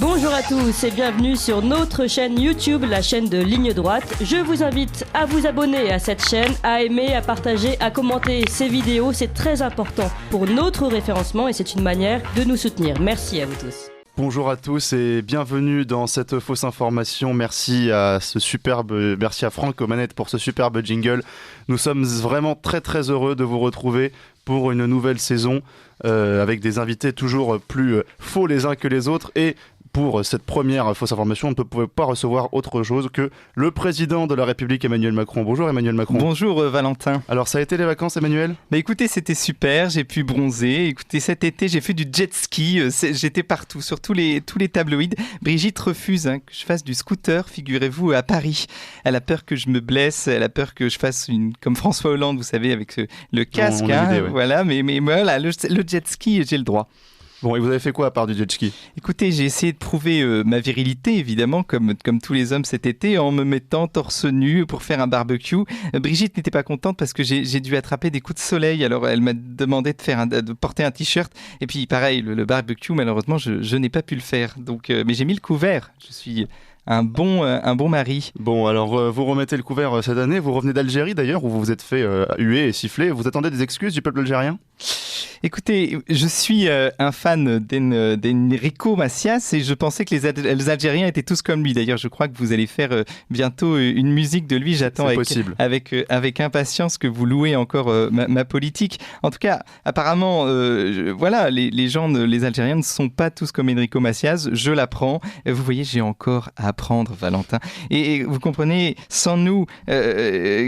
Bonjour à tous et bienvenue sur notre chaîne YouTube, la chaîne de Ligne Droite. Je vous invite à vous abonner à cette chaîne, à aimer, à partager, à commenter ces vidéos. C'est très important pour notre référencement et c'est une manière de nous soutenir. Merci à vous tous. Bonjour à tous et bienvenue dans cette fausse information. Merci à Franck aux manettes pour ce superbe jingle. Nous sommes vraiment très heureux de vous retrouver pour une nouvelle saison avec des invités toujours plus faux les uns que les autres. Et pour cette première fausse information, on ne pouvait pas recevoir autre chose que le président de la République, Emmanuel Macron. Bonjour Emmanuel Macron. Bonjour Valentin. Alors ça a été les vacances, Emmanuel ? Écoutez, c'était super, j'ai pu bronzer. Écoutez, cet été, j'ai fait du jet ski, j'étais partout, sur tous les tabloïds. Brigitte refuse que je fasse du scooter, figurez-vous, à Paris. Elle a peur que je me blesse, elle a peur que je fasse comme François Hollande, vous savez, avec le casque. Ouais. Voilà, mais voilà, le jet ski, j'ai le droit. Bon, et vous avez fait quoi à part du jet ski ? Écoutez, j'ai essayé de prouver ma virilité, évidemment, comme tous les hommes cet été, en me mettant torse nu pour faire un barbecue. Brigitte n'était pas contente parce que j'ai dû attraper des coups de soleil. Alors, elle m'a demandé de porter un t-shirt. Et puis, pareil, le barbecue, malheureusement, je n'ai pas pu le faire. Donc, mais j'ai mis le couvert. Je suis un bon mari. Bon, alors vous remettez le couvert cette année. Vous revenez d'Algérie d'ailleurs, où vous vous êtes fait huer et siffler. Vous attendez des excuses du peuple algérien ? Écoutez, je suis un fan d'Enrico Macias et je pensais que les Algériens étaient tous comme lui. D'ailleurs, je crois que vous allez faire bientôt une musique de lui. J'attends avec impatience que vous louez encore ma politique. En tout cas, apparemment, voilà, les gens, les Algériens ne sont pas tous comme Enrico Macias. Je l'apprends. Vous voyez, j'ai encore à apprendre, Valentin. Et vous comprenez, sans nous,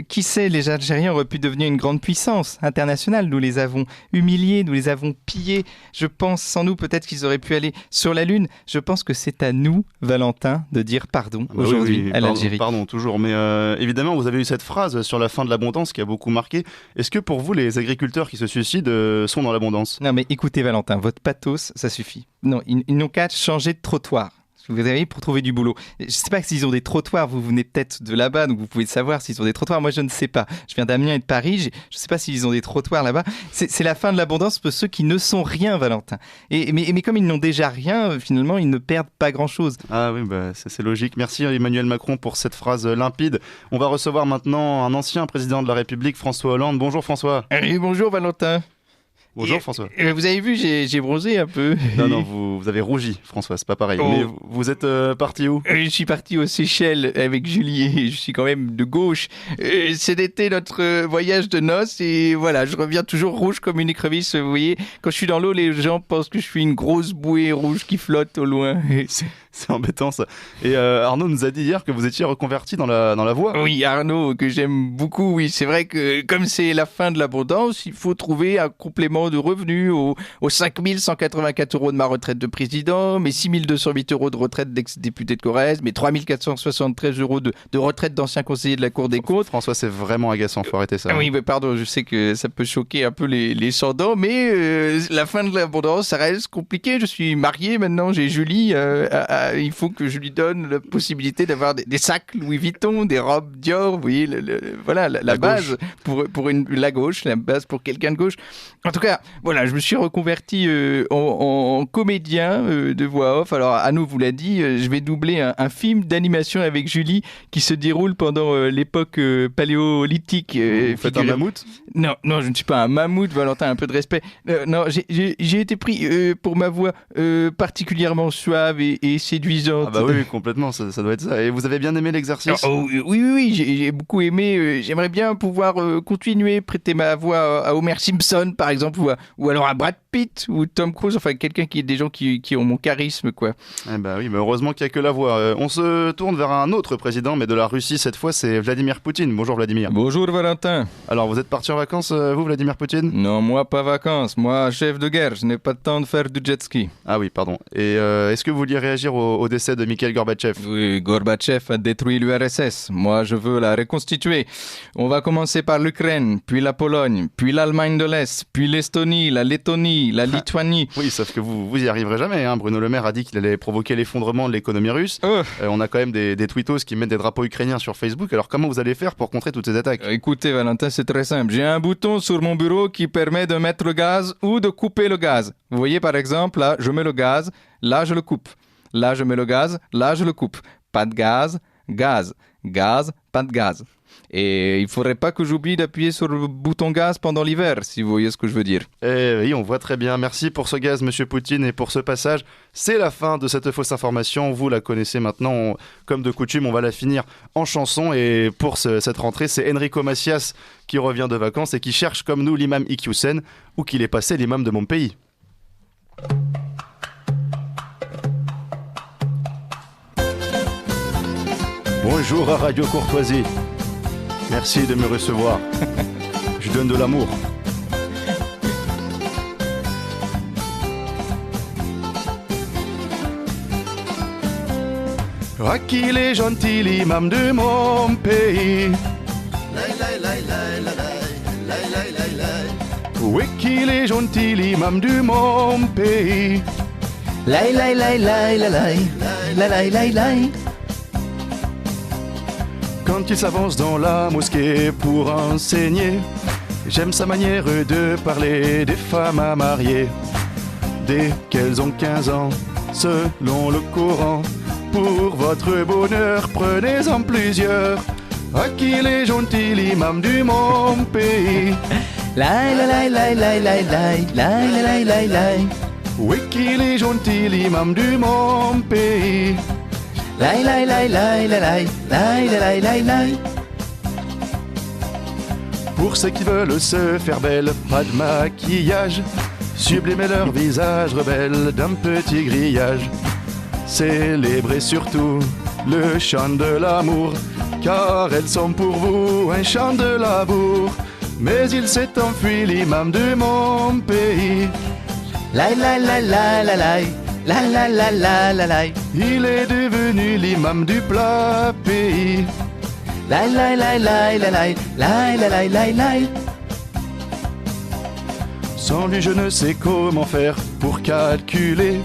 qui sait, les Algériens auraient pu devenir une grande puissance internationale. Nous les avons humiliés, nous les avons pillés. Je pense, sans nous, peut-être qu'ils auraient pu aller sur la Lune. Je pense que c'est à nous, Valentin, de dire pardon aujourd'hui à l'Algérie. Pardon, toujours. Mais évidemment, vous avez eu cette phrase sur la fin de l'abondance qui a beaucoup marqué. Est-ce que pour vous, les agriculteurs qui se suicident sont dans l'abondance ? Non, mais écoutez, Valentin, votre pathos, ça suffit. Non, ils n'ont qu'à changer de trottoir. Vous avez pour trouver du boulot. Je ne sais pas s'ils ont des trottoirs, vous venez peut-être de là-bas, donc vous pouvez savoir s'ils ont des trottoirs. Moi, je ne sais pas. Je viens d'Amiens et de Paris, je ne sais pas s'ils ont des trottoirs là-bas. C'est la fin de l'abondance pour ceux qui ne sont rien, Valentin. Mais comme ils n'ont déjà rien, finalement, ils ne perdent pas grand-chose. Ah oui, c'est logique. Merci Emmanuel Macron pour cette phrase limpide. On va recevoir maintenant un ancien président de la République, François Hollande. Bonjour François. Et bonjour Valentin. Bonjour François. Vous avez vu, j'ai bronzé un peu. Non, vous avez rougi François, c'est pas pareil. Oh. Mais vous êtes parti où ? Je suis parti aux Seychelles avec Julie et je suis quand même de gauche. C'était notre voyage de noces et voilà, je reviens toujours rouge comme une écrevisse. Vous voyez, quand je suis dans l'eau, les gens pensent que je suis une grosse bouée rouge qui flotte au loin. C'est embêtant ça. Et Arnaud nous a dit hier que vous étiez reconverti dans la voie. Oui, Arnaud, que j'aime beaucoup. Oui, c'est vrai que comme c'est la fin de l'abondance, il faut trouver un complément de revenus aux 5 184 € de ma retraite de président, mes 6 208 € de retraite d'ex-député de Corrèze, mes 3 473 € de retraite d'ancien conseiller de la Cour des comptes. François, c'est vraiment agaçant, faut arrêter ça. Oui, mais pardon, je sais que ça peut choquer un peu les sans-dents, mais la fin de l'abondance, ça reste compliqué. Je suis marié maintenant, j'ai Julie. Il faut que je lui donne la possibilité d'avoir des sacs Louis Vuitton, des robes Dior. Vous voyez, voilà la base pour la gauche, la base pour quelqu'un de gauche. En tout cas, voilà, je me suis reconverti en comédien de voix off. Alors, Anno vous l'a dit, je vais doubler un film d'animation avec Julie qui se déroule pendant l'époque paléolithique. Vous faites un mammouth ? Non, je ne suis pas un mammouth, Valentin, un peu de respect. Non, j'ai été pris pour ma voix particulièrement suave et séduisante. Ah bah oui, complètement, ça doit être ça. Et vous avez bien aimé l'exercice ? Oui, j'ai beaucoup aimé. J'aimerais bien pouvoir continuer, prêter ma voix à Homer Simpson, par exemple, ou alors à Brad Pitt ou Tom Cruise, enfin quelqu'un des gens qui ont mon charisme, quoi. Eh bah oui, mais heureusement qu'il n'y a que la voix. On se tourne vers un autre président, mais de la Russie cette fois, c'est Vladimir Poutine. Bonjour Vladimir. Bonjour Valentin. Alors vous êtes parti en vacances, vous Vladimir Poutine ? Non, moi pas vacances, moi chef de guerre, je n'ai pas le temps de faire du jet ski. Ah oui, pardon. Et est-ce que vous vouliez réagir au décès de Mikhail Gorbatchev ? Oui, Gorbatchev a détruit l'URSS. Moi, je veux la reconstituer. On va commencer par l'Ukraine, puis la Pologne, puis l'Allemagne de l'Est, puis l'Estonie, la Lettonie, la Lituanie. Oui, sauf que vous y arriverez jamais. Hein. Bruno Le Maire a dit qu'il allait provoquer l'effondrement de l'économie russe. On a quand même des tweetos qui mettent des drapeaux ukrainiens sur Facebook. Alors comment vous allez faire pour contrer toutes ces attaques ? Écoutez, Valentin, c'est très simple. J'ai un bouton sur mon bureau qui permet de mettre le gaz ou de couper le gaz. Vous voyez, par exemple, là, je mets le gaz, là, je le coupe. Là, je mets le gaz, là, je le coupe. Pas de gaz, gaz, gaz, pas de gaz. Et il ne faudrait pas que j'oublie d'appuyer sur le bouton gaz pendant l'hiver, si vous voyez ce que je veux dire. Eh oui, on voit très bien. Merci pour ce gaz, Monsieur Poutine, et pour ce passage. C'est la fin de cette fausse information. Vous la connaissez maintenant. Comme de coutume, on va la finir en chanson. Et pour cette rentrée, c'est Enrico Macias qui revient de vacances et qui cherche, comme nous, l'imam Iqiyoussen, où qu'il est passé l'imam de mon pays. Bonjour à Radio Courtoisie. Merci de me recevoir. Je donne de l'amour. Ah, qu'il est gentil, l'imam de mon pays. Oui, qu'il est gentil, l'imam de mon pays. Quand il s'avance dans la mosquée pour enseigner, j'aime sa manière de parler des femmes à marier. Dès qu'elles ont 15 ans, selon le Coran, pour votre bonheur, prenez-en plusieurs. Ah, qu'il est gentil, l'imam du mon pays. Oui, qu'il est gentil, l'imam du mon pays. Pour ceux qui veulent se faire belle, pas de maquillage, sublimer leur visage rebelle d'un petit grillage. Célébrez surtout le chant de l'amour, car elles sont pour vous un chant de labour. Mais il s'est enfui, l'imam de mon pays. Il est devenu l'imam du plat pays. Sans lui, je ne sais comment faire pour calculer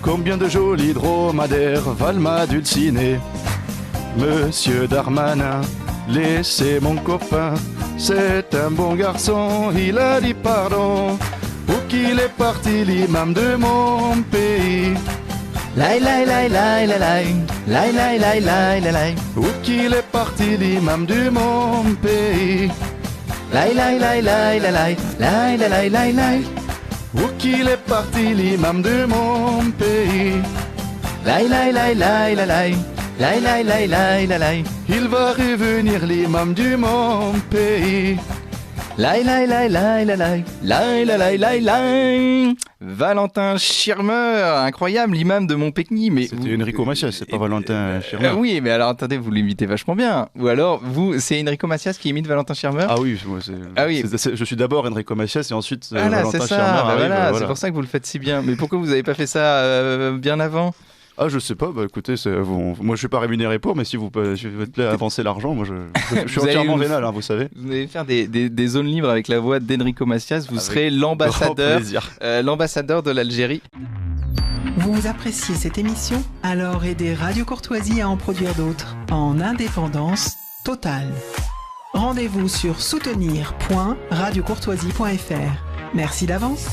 combien de jolis dromadaires valent ma dulcinée. Monsieur Darmanin, laissez mon copain, c'est un bon garçon, il a dit pardon. Où qu'il est parti, l'imam de mon pays. Où qu'il est parti, l'imam de mon pays. Où qu'il est parti, l'imam de mon pays. Il va revenir, l'imam de mon pays. Valentin Schirmer, incroyable, l'imam de Montpécny. Mais c'était Enrico Macias, c'est pas Valentin Schirmer. Oui, mais alors attendez, vous l'imitez vachement bien. Ou alors, c'est Enrico Macias qui imite Valentin Schirmer. Ah oui, je suis d'abord Enrico Macias et ensuite Valentin c'est ça, Schirmer. Voilà. C'est pour ça que vous le faites si bien. Mais pourquoi vous n'avez pas fait ça bien avant ? Ah, je sais pas, écoutez, moi je suis pas rémunéré pour, mais si vous êtes là à avancer l'argent, moi je suis entièrement vénal, vous savez. Vous allez faire des zones libres avec la voix d'Enrico Macias, vous serez l'ambassadeur de l'Algérie. Vous appréciez cette émission ? Alors aidez Radio Courtoisie à en produire d'autres, en indépendance totale. Rendez-vous sur soutenir.radiocourtoisie.fr. Merci d'avance.